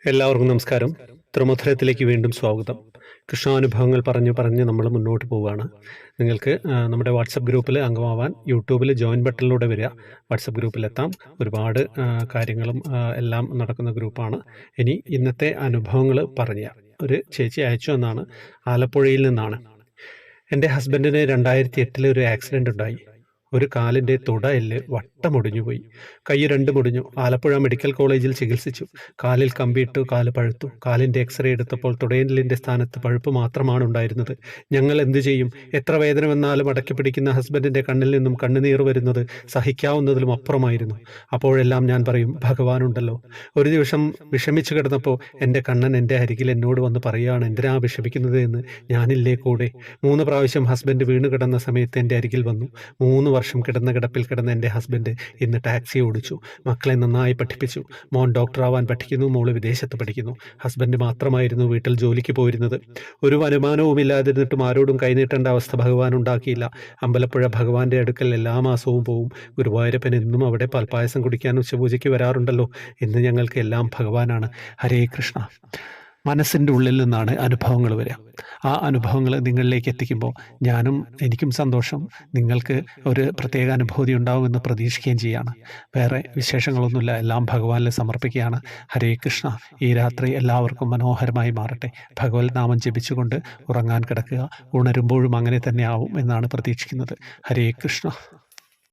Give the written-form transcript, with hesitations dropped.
എല്ലാവർക്കും നമസ്കാരം. ത്രിമധുരത്തിലേക്ക് വീണ്ടും സ്വാഗതം. കൃഷ്ണാനുഭവങ്ങൾ പറഞ്ഞ് നമ്മൾ മുന്നോട്ട് പോവുകയാണ്. നിങ്ങൾക്ക് നമ്മുടെ വാട്സപ്പ് ഗ്രൂപ്പിൽ അംഗമാവാൻ യൂട്യൂബിൽ ജോയിൻ ബട്ടണിലൂടെ വരിക. വാട്സപ്പ് ഗ്രൂപ്പിലെത്താം. ഒരുപാട് കാര്യങ്ങളും എല്ലാം നടക്കുന്ന ഗ്രൂപ്പാണ്. ഇനി ഇന്നത്തെ അനുഭവങ്ങൾ പറഞ്ഞുതരാം. ഒരു ചേച്ചി അയച്ചു എന്നാണ്, ആലപ്പുഴയിൽ നിന്നാണ്. എൻ്റെ ഹസ്ബൻഡിന് 2008 ഒരു ആക്സിഡൻ്റ് ഉണ്ടായി. ഒരു കാലിൻ്റെ തുടയെല്ല് വട്ടമൊടിഞ്ഞുപോയി. കൈ രണ്ടും ഒടിഞ്ഞു. ആലപ്പുഴ മെഡിക്കൽ കോളേജിൽ ചികിത്സിച്ചു. കാലിൽ കമ്പിയിട്ടു. കാല് പഴുത്തു. കാലിൻ്റെ എക്സ്റേ എടുത്തപ്പോൾ തുടയെല്ലിൻ്റെ സ്ഥാനത്ത് പഴുപ്പ് മാത്രമാണ് ഉണ്ടായിരുന്നത്. ഞങ്ങൾ എന്തു ചെയ്യും? എത്ര വേദന വന്നാലും അടക്കി പിടിക്കുന്ന ഹസ്ബൻഡിൻ്റെ കണ്ണിൽ നിന്നും കണ്ണുനീർ വരുന്നത് സഹിക്കാവുന്നതിലും അപ്പുറമായിരുന്നു. അപ്പോഴെല്ലാം ഞാൻ പറയും, ഭഗവാനുണ്ടല്ലോ. ഒരു ദിവസം വിഷമിച്ചു കിടന്നപ്പോൾ എൻ്റെ കണ്ണൻ എൻ്റെ അരികിൽ എന്നോട് വന്ന് പറയുകയാണ്, എന്തിനാ വിഷമിക്കുന്നത് എന്ന്. ഞാനില്ലേ കൂടെ. 3 പ്രാവശ്യം ഹസ്ബൻഡ് വീണ് കിടന്ന സമയത്ത് എൻ്റെ അരികിൽ വന്നു. 3 വർഷം കിടപ്പിൽ കിടന്ന എൻ്റെ ഹസ്ബൻഡ് ഇന്ന് ടാക്സി ഓടിച്ചു. മക്കളെ നന്നായി പഠിപ്പിച്ചു. മോൻ ഡോക്ടറാവാൻ പഠിക്കുന്നു, മോള് വിദേശത്ത് പഠിക്കുന്നു. ഹസ്ബൻഡ് മാത്രമായിരുന്നു വീട്ടിൽ ജോലിക്ക് പോയിരുന്നത്. ഒരു വരുമാനവും ഇല്ലാതിരുന്നിട്ടും ആരോടും കൈനീട്ടേണ്ട അവസ്ഥ ഭഗവാൻ ഉണ്ടാക്കിയില്ല. അമ്പലപ്പുഴ ഭഗവാന്റെ അടുക്കൽ എല്ലാ മാസവും പോവും. ഗുരുവായൂരപ്പൻ എന്നും അവിടെ പാൽപ്പായസം കുടിക്കാൻ ഉച്ചപൂജയ്ക്ക് വരാറുണ്ടല്ലോ. ഇന്ന് ഞങ്ങൾക്ക് എല്ലാം ഭഗവാനാണ്. ഹരേ കൃഷ്ണ. മനസ്സിൻ്റെ ഉള്ളിൽ നിന്നാണ് അനുഭവങ്ങൾ വരിക. ആ അനുഭവങ്ങൾ നിങ്ങളിലേക്ക് എത്തിക്കുമ്പോൾ എനിക്കും സന്തോഷം, നിങ്ങൾക്ക് ഒരു പ്രത്യേക അനുഭൂതി ഉണ്ടാവുമെന്ന് പ്രതീക്ഷിക്കുകയും ചെയ്യാണ്. വേറെ വിശേഷങ്ങളൊന്നുമില്ല, എല്ലാം ഭഗവാനിൽ സമർപ്പിക്കുകയാണ്. ഹരേ കൃഷ്ണ. ഈ രാത്രി എല്ലാവർക്കും മനോഹരമായി മാറട്ടെ. ഭഗവത് നാമം ജപിച്ചുകൊണ്ട് ഉറങ്ങാൻ കിടക്കുക. ഉണരുമ്പോഴും അങ്ങനെ തന്നെ ആവും എന്നാണ് പ്രതീക്ഷിക്കുന്നത്. ഹരേ കൃഷ്ണ.